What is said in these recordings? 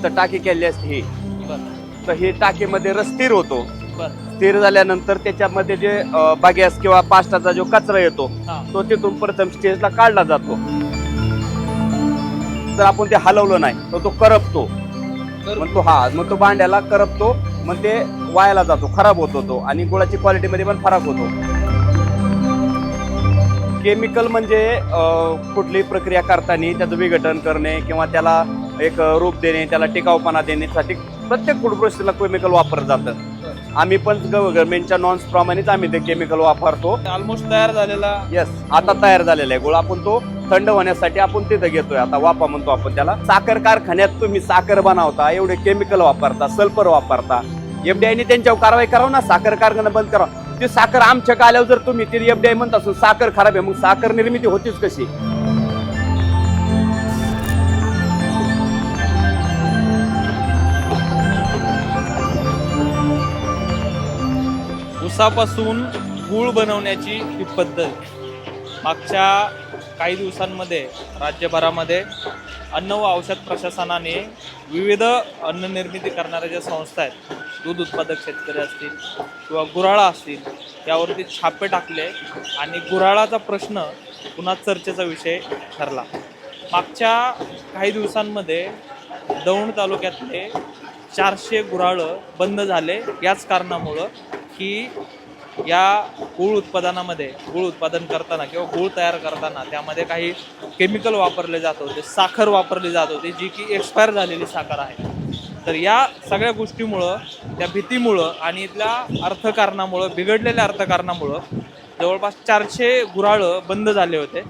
इथं टाकी केली असते ही, बर तर ही टाकीमध्ये रस स्थिर होतो. बर स्थिर झाल्यानंतर त्याच्यामध्ये जे बागॅस किंवा पास्टाचा जो कचरा येतो हा तो तिथून प्रथम स्टेजला काढला जातो. जर आपण ते हलवलं नाही तर तो करपतो. मग तो भांड्याला करपतो, मग ते वायाला जातो, खराब होतो तो, आणि गुळाची क्वालिटी मध्ये पण फरक होतो. केमिकल म्हणजे कुठलीही प्रक्रिया करताना त्याचं विघटन करणे किंवा त्याला एक रूप देणे, त्याला टिकाऊपणा देण्यासाठी प्रत्येक फूड प्रोसेसला केमिकल वापरलं जातं. आम्ही पण गव्हर्नमेंटच्या नॉर्म्स प्रमाणेच आम्ही ते केमिकल वापरतो. ऑलमोस्ट तयार झालेला. येस, आता तयार झालेला आहे गुळ. आपण तो थंड होण्यासाठी आपण तिथं घेतोय. आता वापा म्हणतो आपण त्याला. साखर कारखान्यात तुम्ही साखर बनवता, एवढे केमिकल वापरता, सल्फर वापरता. एफडीआयने त्यांच्यावर कारवाई करावं ना, साखर कारखाना बंद करावं. ती साखर आमच्या आल्यावर जर तुम्ही ती एफडीआय म्हणत असून साखर खराब आहे, मग साखर निर्मिती होतीच कशी? ऊसापासून गूळ बनवण्याची ही पद्धत मागच्या काही दिवसांमध्ये राज्यभरामध्ये अन्न व औषध प्रशासनाने विविध अन्न निर्मिती करणाऱ्या ज्या संस्था आहेत, दूध उत्पादक शेतकरी असतील किंवा गुऱ्हाळा असतील, यावरती छापे टाकले आणि गुऱ्हाळाचा प्रश्न पुन्हा चर्चेचा विषय ठरला. मागच्या काही दिवसांमध्ये दौंड तालुक्यातले 400 गुऱ्हाळं बंद झाले याच कारणामुळं की या गूळ उत्पादन करताना किंवा गूळ तयार करताना त्यामध्ये काही केमिकल वापरले जात होते, साखर वापरली जात होती, जी की एक्सपायर झालेली साखर आहे. तर या सगळ्या गोष्टीमुळं, त्या भीतीमुळं आणि इथल्या अर्थकारणामुळं, बिघडलेल्या अर्थकारणामुळं जवळपास 400 गुऱ्हाळं बंद झाले होते.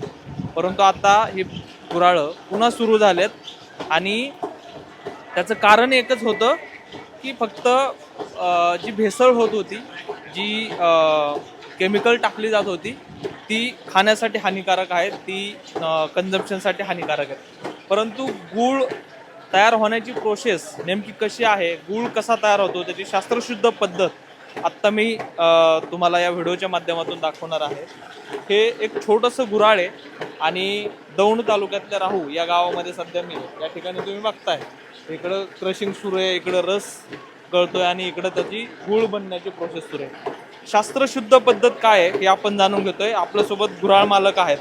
परंतु आता ही गुऱ्हाळं पुन्हा सुरू झालेत आणि त्याचं कारण एकच होतं की फक्त जी भेसळ होत होती, जी केमिकल टाकली जात होती, ती खाण्यासाठी हानिकारक आहे, ती कन्झम्पशनसाठी हानिकारक आहे. परंतु गूळ तयार होण्याची प्रोसेस नेमकी कशी आहे, गूळ कसा तयार होतो, त्याची शास्त्रशुद्ध पद्धत आत्ता मी तुम्हाला या व्हिडिओच्या माध्यमातून दाखवणार आहे. हे एक छोटंसं गुऱ्हाळ आहे आणि दौंड तालुक्यातल्या राहू या गावामध्ये सध्या मी या ठिकाणी तुम्ही बघताय, इकडं क्रशिंग सुरू आहे, इकडं रस गळतोय आणि इकडं त्याची गूळ बनण्याची प्रोसेस सुरू आहे. शास्त्रशुद्ध पद्धत काय आहे हे आपण जाणून घेतोय. आपल्यासोबत गुऱ्हाळ मालक आहेत.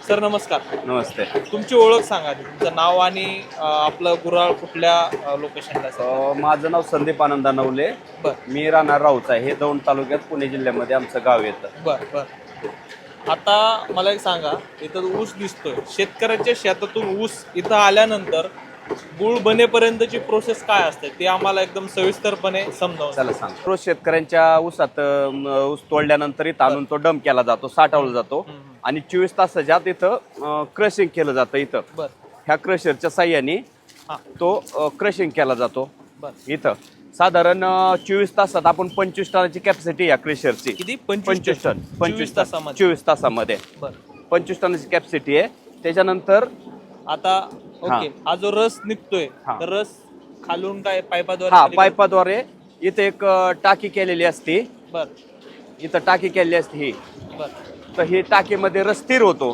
सर नमस्कार. नमस्ते. तुमची ओळख सांगा, तुमचं नाव आणि आपलं गुऱ्हाळ कुठल्या लोकेशनला? माझं नाव संदीप आनंदा नवले. मी राहणार राहूच आहे. हे दौंड तालुक्यात पुणे जिल्ह्यामध्ये आमचं गाव येतं. बर. आता मला एक सांगा, इथं ऊस दिसतोय, शेतकऱ्याच्या शेतातून ऊस इथं आल्यानंतर गूळ बनेपर्यंतची प्रोसेस काय असते ते आम्हाला एकदम सविस्तरपणे समजावून. चला सांग. रोज शेतकऱ्यांच्या ऊसात ऊस तोडल्यानंतर इथं आणून तो डंप केला जातो, साठवला जातो आणि 24 तासाच्या आत इथं क्रशिंग केलं जातं. इथं ह्या क्रशरच्या साह्याने तो क्रशिंग केला जातो. इथं साधारण 24 तासात आपण 25 टनाची कॅपॅसिटी या क्रशरची. किती? 25 टन. 25 तासामध्ये. 24 तासामध्ये 25 टनाची कॅपॅसिटी आहे. त्याच्यानंतर आता ओके, हा जो रस निघतोय, तर रस खालून काय पाईपाद्वारे? पाईपाद्वारे इथे एक टाकी केलेली असते. इथं टाकी केलेली असते ही. तर ही टाकीमध्ये रस स्थिर होतो.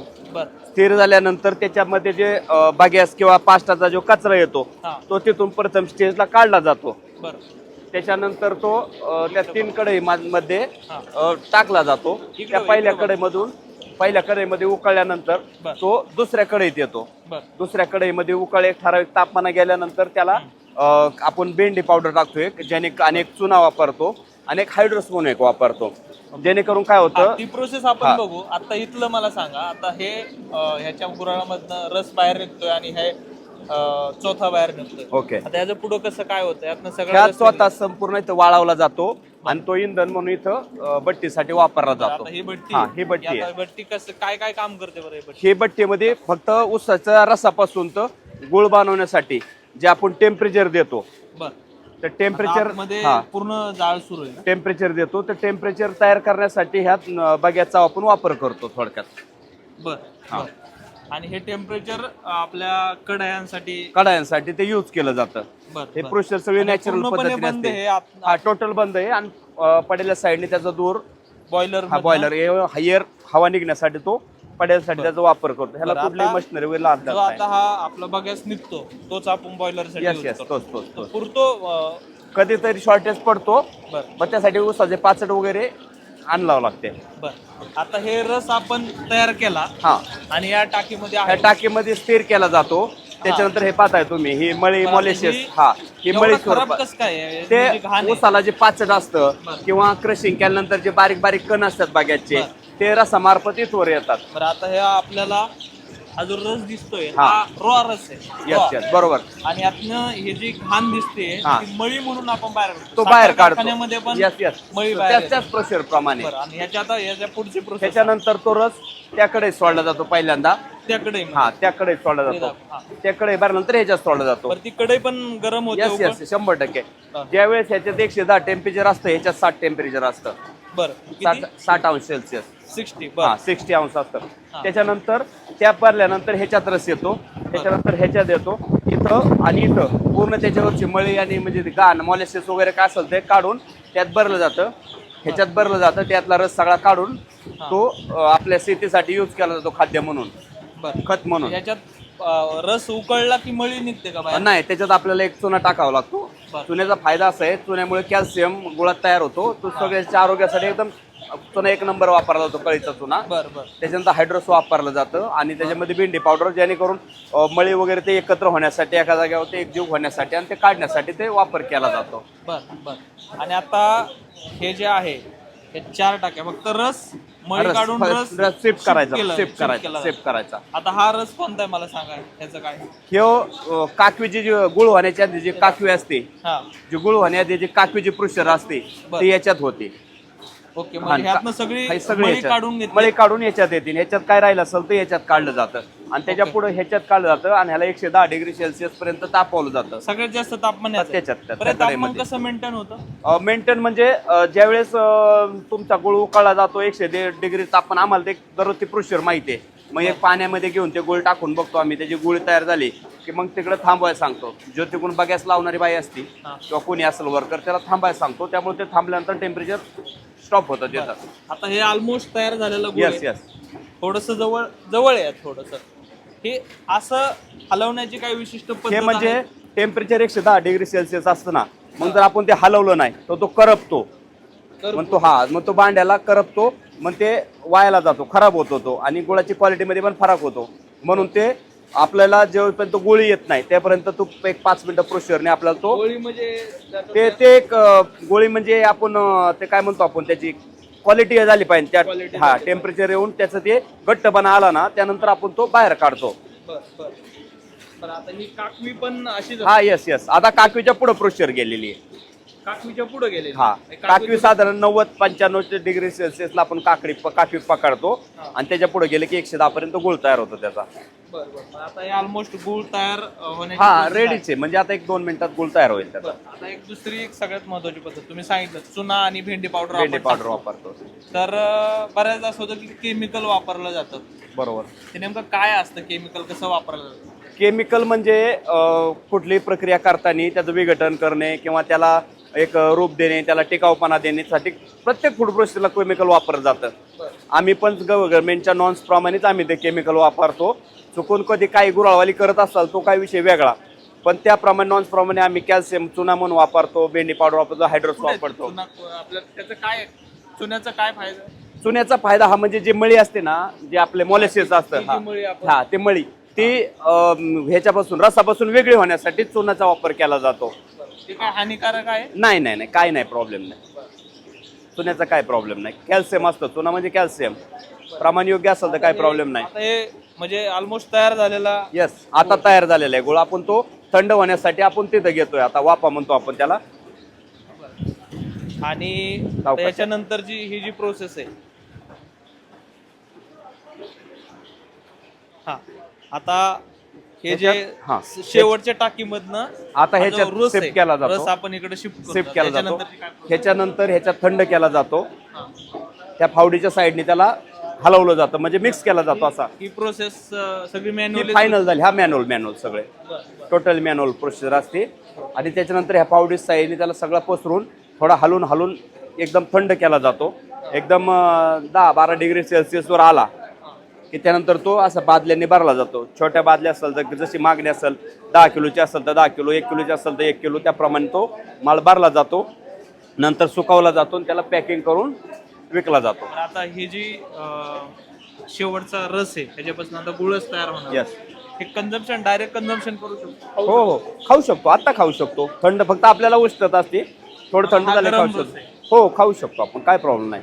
स्थिर झाल्यानंतर त्याच्यामध्ये जे बागॅस किंवा पास्टाचा जो कचरा येतो तो तिथून प्रथम स्टेजला काढला जातो. त्याच्यानंतर तो त्या 3 कढईमध्ये टाकला जातो. त्या पहिल्या कढईमध्ये उकळल्यानंतर तो दुसऱ्या कढईत येतो. दुसऱ्या कढईमध्ये उकळ एक ठराविक तापमान गेल्यानंतर त्याला आपण भेंडी पावडर टाकतोय, ज्याने अनेक चुना वापरतो, अनेक हायड्रोस्पोनिक वापरतो, जेणेकरून काय होतं ती प्रोसेस आपण बघू. आता इथलं मला सांगा, आता हे ह्याच्या गुऱ्हाळामधनं रस बाहेर निघतोय आणि हे चौथा बाहेर निघतोय. ओके. आता याचं पुढं कसं काय होतं? यातनं सगळं स्वतः संपूर्ण इथं वाळवला जातो आणि तो इंधन म्हणून इथं बट्टीसाठी वापरला जातो. ही बट्टी आहे. बट्टी कसं काय काम करते बरं? ही बट्टीमध्ये फक्त ऊसाच्या रसापासून तर गुळ बनवण्यासाठी जे आपण टेम्परेचर देतो, तर टेम्परेचर मध्ये पूर्ण जाळ सुरू आहे. टेम्परेचर देतो, तर टेम्परेचर तयार करण्यासाठी ह्यात बागॅचा आपण वापर करतो थोडक्यात. आणि हे टेम्परेचर आपल्या कढयांसाठी ते यूज केलं जातं. हे प्रोसेस सगळी नॅचरल पद्धतीने असते. टोटल बंद आहे आणि पडलेल्या साईडने त्याचा दूर बॉयलर एअर हवा निघण्यासाठी तो पड्यासाठी त्याचा वापर करतो. ह्याला बरं, कुठली आता मशिनरी वगैरे लागत जो नाही. आता हा आपला बगॅस निघतो तोच आपण बॉयलर साठी येस use येस करतो. तोच. पुरतो कधीतरी शॉर्टेज पडतो, बरं मग त्यासाठी ऊसाचे पाचट वगैरे आणावं लागते. बरं. आता हे रस आपण तयार केला हा, आणि या टाकीमध्ये ह्या आहे. टाकीमध्ये स्थिर केला जातो. त्याच्यानंतर हे पाहताय तुम्ही ही मळी बरं, मॉलिशियस, ही हा ही एवढं मळी खराब स्वरूपात कसं काय आहे? ते म्हणजे घाण आहे. ऊसाला जे पाचट असतं बरं. किंवा क्रशिंग केल्यानंतर जे बारीक बारीक कण असतात बाग्याचे, बरं. ते रसामार्फत इथवर येतात. बरं, आता हे आपल्याला हा जो रस दिसतोय हा. हा रॉ रस आहे. येस बरोबर. आणि यातनं हे जी घाण दिसते हा. ती मळी म्हणून आपण बाहेर काढतो. तो बाहेर साखर काढतो. कारखान्यामध्ये पण येस मळी बाहेर येते. त्याच प्रोसेस प्रमाणे. बरं, आणि याच्या पुढची प्रोसेस त्याच्यानंतर तो रस त्याकडे सोडला जातो पहिल्यांदा. त्याकडे हा, त्याकडे सोडला जातो. हा. त्याकडे भरल्यानंतर ह्याच्यात सोडला जातो. बरं, ती कढई पण गरम होते येस उकळ? येस 100%. हा. ज्यावेळेस ह्याच्यात 110 टेम्परेचर असतं, ह्याच्यात 60 टेम्परेचर असतं. बरं, 60 अंश सेल्सिअस. 60. हा, बरं 60 अंश असतं. हा. त्याच्यानंतर त्या भरल्यानंतर ह्याच्यात रस येतो, त्याच्यानंतर ह्याच्यात येतो, इथं आणि इथं पूर्ण त्याच्यावरची मळी आणि म्हणजे घाण मॉलिशियस वगैरे काय असेल ते काढून त्यात भरलं जातं. ह्याच्यात भरलं जातं, त्यातला रस सगळा काढून तो आपल्या शेतीसाठी यूज केला जातो, खाद्य म्हणून, बरं. खत म्हणून. याच्यात रस उकळला की मळी निघते का बाहेर? नाही, त्याच्यात आपल्याला एक चुना टाकावा लागतो. बरं. चुन्याचा फायदा असा आहे, चुन्यामुळे कॅल्शियम गुळात तयार होतो. तो सगळ्याच्या आरोग्यासाठी एकदम चुना एक नंबर वापरला जातो, कळीचा चुना. बरं बरं त्याच्यानंतर हायड्रोस वापरलं जातं आणि त्याच्यामध्ये भेंडी पावडर, जेणेकरून मळी वगैरे ते एकत्र होण्यासाठी, एका जागेवर ते एकजीव होण्यासाठी आणि ते काढण्यासाठी ते वापर केला जातो. बरं बरं. आणि आता हे जे आहे हे 4 टाक्या, फक्त रस मळी काढून रस सिप करायचा, केलं- सिप shift करायचा, केला सिप करायचा. आता हा रस कोणता आहे मला सांगा, त्याचं काय? हे काकवीची जी गुळ होण्याच्या आधी जी काकवी असते, हा, जी गुळ होण्याआधी जी काकवीची प्रुशर असते ती याच्यात होते. ओके. म्हणजे ह्यातनं सगळी हे सगळे मळी याच्यात- काढून घेतली. मळी काढून याच्यात येतील. ह्याच्यात काय राहिलं असेल तर याच्यात काढलं जातं आणि त्याच्या पुढे ह्याच्यात काढलं जातं आणि ह्याला 110 डिग्री सेल्सिअस पर्यंत तापवलं जातं. सगळ्यात जास्त तापमान याचं. त्याच्यात बरं, त्या तापमान कढईमध्ये. कसं मेंटेन होतं? मेंटेन म्हणजे ज्यावेळेस तुमचा गुळ उकळला जातो 110 डिग्री तापमान, आम्हाला ते दररोज ती प्रुशर माहिती आहे. मग एक पाण्यामध्ये घेऊन ते गुळ टाकून बघतो आम्ही, त्याची गुळ तयार झाली की मग तिकडे थांबवायला सांगतो. जो तिकडून बघायला लावणारी बाई असती हा. किंवा कोणी असेल वर्कर, त्याला थांबायला सांगतो. त्यामुळे ते थांबल्यानंतर टेम्परेचर स्टॉप होतं त्याचं. आता हे ऑलमोस्ट तयार झालेलं गुळ येस आहे. येस. थोडस जवळ जवळ आहे थोडस. हे असं हलवण्याची काही विशिष्ट पद्धत हे म्हणजे आहे? टेम्परेचर 110 डिग्री सेल्सिअस असतं ना, मग जर आपण ते हलवलं नाही तर तो करपतो. मग तो भांड्याला करपतो, मग ते वायाला जातो, खराब होतो तो, आणि गुळाची क्वालिटीमध्ये पण फरक होतो. म्हणून ते आपल्याला जेव्हापर्यंत गोळी येत नाही त्यापर्यंत तो एक 5 मिनिटं प्रोसिजरने आपल्याला तो गोळी म्हणजे ते एक गोळी म्हणजे आपण ते काय म्हणतो आपण, त्याची क्वालिटी झाली पाहिजे Quality त्या. हा, झाली टेम्परेचर येऊन त्याचं ते घट्टपणा आला ना, त्यानंतर आपण तो बाहेर काढतो. पण आता ही काकवी पण अशीच हा, येस येस. आता काकवीच्या पुढे प्रोसिजर गेलेली आहे. काकवीच्या पुढे गेले. हा, काकवी साधारण 90-95 डिग्री सेल्सिअसला आपण काकवी पकडतो आणि त्याच्या पुढे गेले की 110 पर्यंत गुळ तयार होतो त्याचा. आता हे ऑलमोस्ट गुळ तयार होण्याची हा, process आहे. रेडीच आहे. म्हणजे आता 1-2 मिनिटात गुळ तयार होईल त्याचा. आता एक दुसरी सगळ्यात महत्वाची पद्धत तुम्ही सांगितलं, चुना आणि भेंडी पावडर. भेंडी पावडर वापरतो. तर बऱ्याचदा असं होतं की केमिकल वापरलं जातं. बरोबर. ते नेमकं काय असतं, केमिकल कसं वापरलं जातं? केमिकल म्हणजे कुठलीही प्रक्रिया करताना त्याचं विघटन करणे किंवा त्याला एक रूप देणे, त्याला टिकाऊपणा देण्यासाठी प्रत्येक फूड प्रोसेसला केमिकल वापरलं जातं. आम्ही पण गव्हर्नमेंटच्या नॉर्म्स प्रमाणेच आम्ही ते केमिकल वापरतो. चुकून कधी काही गुराळवाली करत असाल तो काही विषय वेगळा, पण त्याप्रमाणे नॉर्म्स प्रमाणे आम्ही कॅल्शियम चुना म्हणून वापरतो, भेंडी पावडर वापरतो, हायड्रोस वापरतो. त्याचं काय, चुन्याचा काय फायदा? चुन्याचा फायदा हा म्हणजे जे मळी असते ना, जे आपले मॉलिशियस असतं, ती जी मळी आपण- हा, ते मळी ती ह्याच्यापासून रसापासून वेगळी होण्यासाठी चुनाचा वापर केला जातो. ते काय हानिकारक आहे? नाही नाही नाही, काय नाही, प्रॉब्लेम नाही. चुन्याचा काय प्रॉब्लेम नाही. कॅल्शियम असतं, चुना म्हणजे कॅल्शियम प्रमाण योग्य असेल तर काय प्रॉब्लेम नाही. आता हे म्हणजे ऑलमोस्ट तयार झालेला. येस, आता तयार झालेला आहे गुळ. आपण तो थंड होण्यासाठी आपण तिथं घेतोय. आता वाफा म्हणतो आपण त्याला. आणि सावकाश. याच्यानंतरची ही जी प्रोसेस आहे, हा, आता हे जे हा. शेवटच्या टाकीमधनं आता हा ह्याच्यात जो रस शिफ्ट आहे, केला जातो. रस आपण इकडे शिफ्ट सिप केला जातो. त्याच्यानंतर काय process? ह्याच्यानंतर ह्याच्यात थंड केला जातो. हा. त्या फावडीच्या साईडने त्याला हलवलं जातं, म्हणजे मिक्स केला जातो. असा ही प्रोसेस सगळी ही मॅन्युअली फायनल झाली. हा, मॅन्युअल सगळे टोटल मॅन्युअल प्रोसिजर असते. आणि त्याच्यानंतर ह्या पावडी साईडने त्याला सगळं पसरून थोडा हलून एकदम थंड केला जातो. एकदम 10-12 डिग्री सेल्सिअसवर आला की त्यानंतर तो असा बादल्यांनी भरला जातो. छोट्या बादल्या असेल तर जशी मागणी असेल 10 किलोची असेल तर 10 किलो, 1 किलोची असेल तर 1 किलो, त्याप्रमाणे तो माल भरला जातो. नंतर सुकवला जातो आणि त्याला पॅकिंग करून विकला जातो. तर आता ही जी शेवटचा रस आहे त्याच्यापासून आता गुळच तयार होणार. यस. हे कन्झम्पशन डायरेक्ट कन्झम्पन करू शकतो. हो हो, खाऊ शकतो, आता खाऊ शकतो. थंड फक्त आपल्याला उष्णता असते, थोडं थंड हा झालं खाऊ गरम रस शकतो. आहे. हो, खाऊ शकतो आपण, काय प्रॉब्लेम नाही.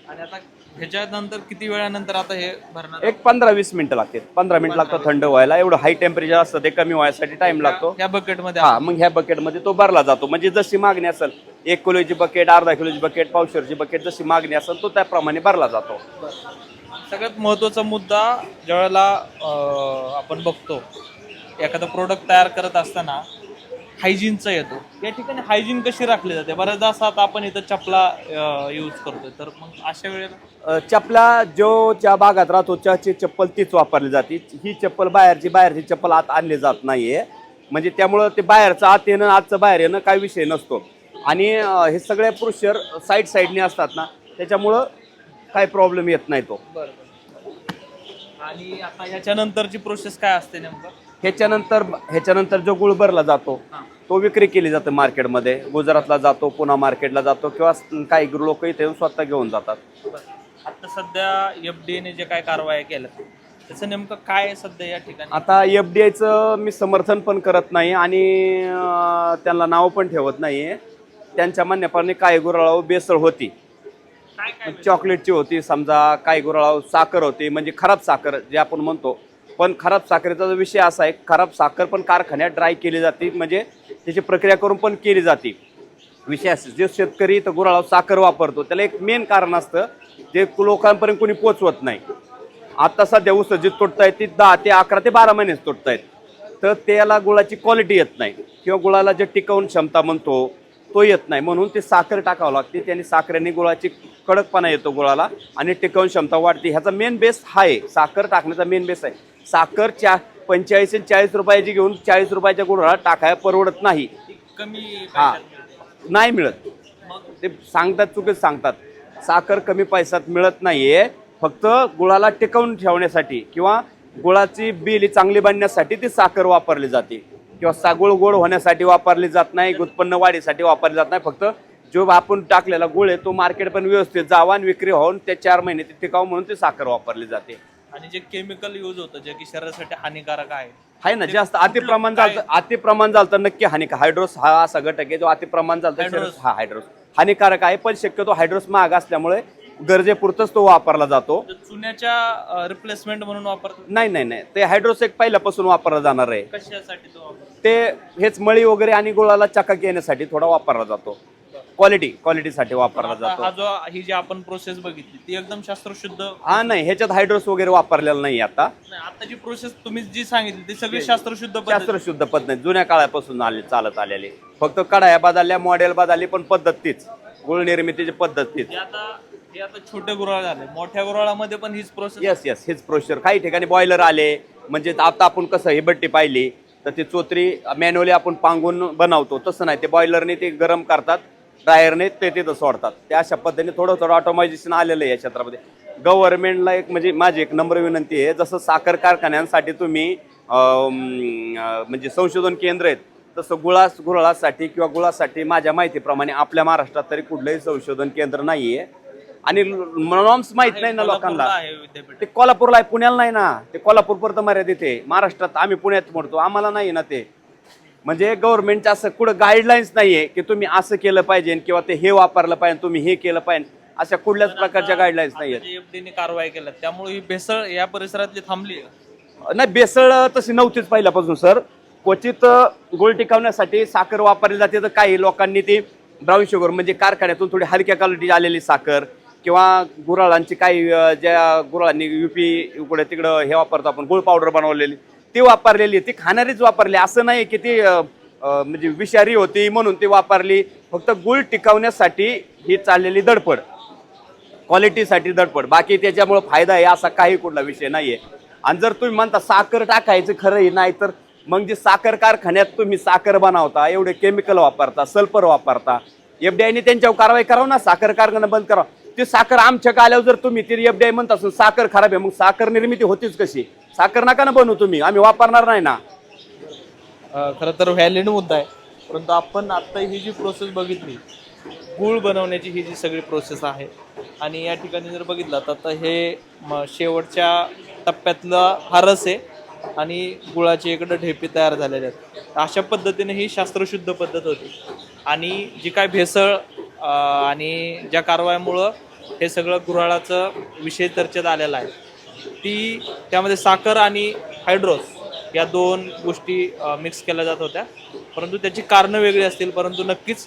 आणि आता ह्याच्यानंतर किती वेळानंतर आता हे भरणार? एक 15-20 मिनिटं लागते. 15 मिनिट लागतं थंड व्हायला. एवढं हाय टेम्परेचर असतं ते कमी व्हायसाठी टाइम लागतो. या बकेटमध्ये हा, मग ह्या बकेटमध्ये तो भरला जातो. म्हणजे जशी मागणी असेल 1 किलोची बकेट, अर्धा किलोची बकेट, पावशेरची बकेट, जशी मागणी असेल तो त्याप्रमाणे भरला जातो. सगळ्यात महत्त्वाचा मुद्दा ज्यावेळेला आपण बघतो एखादा प्रोडक्ट तयार करत असताना हायजीनचा येतो. या ठिकाणी हायजीन कशी राखली जाते? बऱ्याचदा असं आता आपण इथं चपला यूज करतोय, तर मग अशा वेळेला चपला ज्या भागात राहतो त्याची चप्पल तीच वापरली जाते. ही चप्पल बाहेरची चप्पल आत आणली जात नाहीये. म्हणजे त्यामुळं ते बाहेरचं आत येणं, आतचं बाहेर येणं काही विषय नसतो. आणि हे सगळे प्रोसिजर साईडने असतात ना, त्याच्यामुळं काही प्रॉब्लेम येत नाही तो. आणि आता याच्यानंतरची प्रोसेस काय असते नेमकं? ह्याच्यानंतर जो गुळ भरला जातो तो विक्री केली जाते मार्केटमध्ये. गुजरातला जातो, पुन्हा मार्केटला जातो, किंवा काही लोक इथे येऊन स्वतः घेऊन जातात. आता सध्या FDA ने जे काय कारवाई केल्या त्याचं नेमकं काय आहे सध्या या ठिकाणी? आता FDIचं मी समर्थन पण करत नाही आणि त्यांना नाव पण ठेवत नाहीये. त्यांच्या म्हणण्याप्रमाणे काही गुराळावर बेसळ होती, चॉकलेटची होती समजा, काही गुराळावर साखर होती, म्हणजे खराब साखर जे आपण म्हणतो. पण खराब साखरेचा जो विषय असा आहे, खराब साखर पण कारखान्यात ड्राय केली जाते, म्हणजे त्याची प्रक्रिया करून पण केली जाते. विषय असं, जे शेतकरी तर गुराळावर साखर वापरतो त्याला एक मेन कारण असतं, जे लोकांपर्यंत कोणी पोचवत नाही. आता सध्या ऊस जी तोडतायत ती 10 ते 11 ते 12 महिनेच तोडतायत, तर त्याला गुळाची क्वालिटी येत नाही, किंवा गुळाला जे टिकवून क्षमता म्हणतो तो येत नाही. म्हणून ते साखर टाकावं लागते. त्याने साखरेने गुळाची कडकपणा येतो गुळाला आणि टिकवून क्षमता वाढते. ह्याचा मेन बेस हा आहे, साखर टाकण्याचा मेन बेस आहे. साखर 45 ते 40 रुपयाची घेऊन 40 रुपयाच्या गुळाला टाकायला परवडत नाही. कमी हा, नाही मिळत. ते सांगतात, चुकीच सांगतात. साखर कमी पैशात मिळत नाहीये. फक्त गुळाला टिकवून ठेवण्यासाठी किंवा गुळाची बिली चांगली बनण्यासाठी ती साखर वापरली जाते, किंवा गुळ गोड होण्यासाठी वापरली जात नाही, उत्पन्न वाढीसाठी वापरली जात नाही. फक्त जो आपण टाकलेला गुळ आहे तो मार्केट पण व्यवस्थित जावा आणि विक्री होऊन ते 4 महिने ते टिकावं म्हणून ती साखर वापरली जाते. आणि जे केमिकल यूज होतं जे की शरीरासाठी हानिकारक आहे ना, जास्त अतिप्रमाण झालं तर नक्की हानिकारक. हायड्रोस हा असा घटक आहे जो अतिप्रमाण झालं तर हायड्रोस हानिकारक आहे. पण शक्यतो हायड्रोस महाग असल्यामुळे गरजेपुरतच तो वापरला जातो. चुन्याच्या रिप्लेसमेंट म्हणून वापरतात? नाही, ते हायड्रोस एक पहिल्यापासून वापरला जाणार आहे. कशासाठी तो? ते हेच मळी वगैरे आणि गुळाला चकाकी येण्यासाठी थोडा वापरला जातो. क्वालिटीसाठी वापरला जातो. ही जी आपण प्रोसेस बघितली ती एकदम शास्त्रशुद्ध? हा, नाही, ह्याच्यात हायड्रोस वगैरे वापरलेला नाही. आता जी प्रोसेस तुम्ही जी सांगितली ती सगळी शास्त्रशुद्ध पद्धत जुन्या काळापासून चालत आलेली. फक्त कढाया बदलल्या, मॉडेल बदलली, पण पद्धत तीच, गुळ निर्मितीची पद्धत तीच. हे आता छोटे गुराळ झाले, मोठ्या गुराळामध्ये पण हीच प्रोसेस? येस, हेच प्रोसिजर. काही ठिकाणी बॉयलर आले, म्हणजे आता आपण कसं ही बट्टी पाहिली तर ती चोत्री मॅन्युअली आपण पांगून बनवतो, तसं नाही. ते बॉयलरने ते गरम करतात, ड्रायरने ते तिथं सोडतात. त्या अशा पद्धतीने थोडं ऑटोमायझेशन आलेलं आहे या क्षेत्रामध्ये. गव्हर्नमेंटला एक म्हणजे माझी एक नम्र विनंती आहे, जसं साखर कारखान्यांसाठी तुम्ही म्हणजे संशोधन केंद्र आहेत, तसं गुळासाठी किंवा गुळासाठी माझ्या माहितीप्रमाणे आपल्या महाराष्ट्रात तरी कुठलंही संशोधन केंद्र नाही आहे. आणि नॉर्म्स माहीत नाही ना लोकांना. ते कोल्हापूरला आहे, पुण्याला नाही ना. ते कोल्हापूरपर्यंत मर्यादित आहे. महाराष्ट्रात आम्ही पुण्यात म्हणतो, आम्हाला नाही ना ते. म्हणजे गव्हर्नमेंटचं असं कुठं गाईडलाईन्स नाहीये की तुम्ही असं केलं पाहिजे किंवा ते हे वापरलं पाहिजे, तुम्ही हे केलं पाहिजे, अशा कुठल्याच प्रकारच्या गाईडलाईन्स नाही आहेत. एफडीने कारवाई केल्या त्यामुळे ही भेसळ या परिसरातली थांबली? नाही, भेसळ तशी नव्हतीच पहिल्यापासून सर. क्वचित गुळ टिकवण्यासाठी साखर वापरली जाते, तर काही लोकांनी ती ब्राऊन शुगर म्हणजे कारखान्यातून थोडी हलक्या क्वालिटी आलेली साखर किंवा गुराळांची काही ज्या गुराळांनी युपी इकडे तिकडं हे वापरतो आपण गुळ पावडर बनवलेली ती वापरलेली, ती खाणारीच वापरली. असं नाही की ती म्हणजे विषारी होती म्हणून ती वापरली. फक्त गुळ टिकवण्यासाठी ही चाललेली धडपड, क्वालिटीसाठी धडपड, बाकी त्याच्यामुळे फायदा आहे असा काही कुठला विषय नाहीये. आणि जर तुम्ही म्हणता साखर टाकायचं खरंही नाही, तर मग जे साखर कारखान्यात तुम्ही साखर बनवता, एवढे केमिकल वापरता, सल्फर वापरता, एफडीआयने त्यांच्यावर कारवाई करावं ना, साखर कारखाना बंद करावं. ती साखर आमच्या आल्यावर जर तुम्ही ती एफडीआय म्हणत असून साखर खराब आहे, मग साखर निर्मिती होतीच कशी? साखर नका ना बनवू तुम्ही, आम्ही वापरणार नाही ना. खरं तर व्हॅलिड मुद्दा आहे, परंतु आपण आता ही जी प्रोसेस बघितली, गूळ बनवण्याची ही जी सगळी प्रोसेस आहे, आणि या ठिकाणी जर बघितलं तर आता हे शेवटच्या टप्प्यातला हा रस आहे आणि गुळाची इकडं ढेपी तयार झालेल्या आहेत. अशा पद्धतीने ही शास्त्रशुद्ध पद्धत होती, आणि जी काय भेसळ आणि ज्या कारवाईमुळं हे सगळं गुऱ्हाळाचं विषय चर्चेत आलेला आहे, ती त्यामध्ये साखर आणि हायड्रोस या दोन गोष्टी मिक्स केल्या जात होत्या, परंतु त्याची कारणं वेगळी असतील. परंतु नक्कीच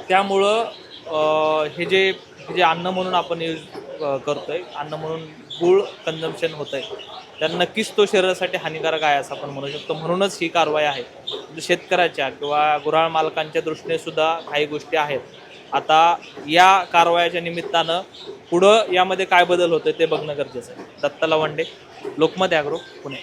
त्यामुळं हे जे अन्न म्हणून आपण यूज करतोय, अन्न म्हणून गूळ कन्झम्पशन होत आहे, तर नक्कीच तो शरीरासाठी हानिकारक आहे असं आपण म्हणू शकतो. म्हणूनच ही कारवाई आहे. शेतकऱ्याच्या किंवा गुऱ्हाळ मालकांच्या दृष्टीने सुद्धा काही गोष्टी आहेत. आता या कारवायाच्या निमित्तानं पुढं यामध्ये काय बदल होतोय ते बघणं गरजेचं आहे. दत्ता लवंडे, लोकमत ॲग्रो, पुणे.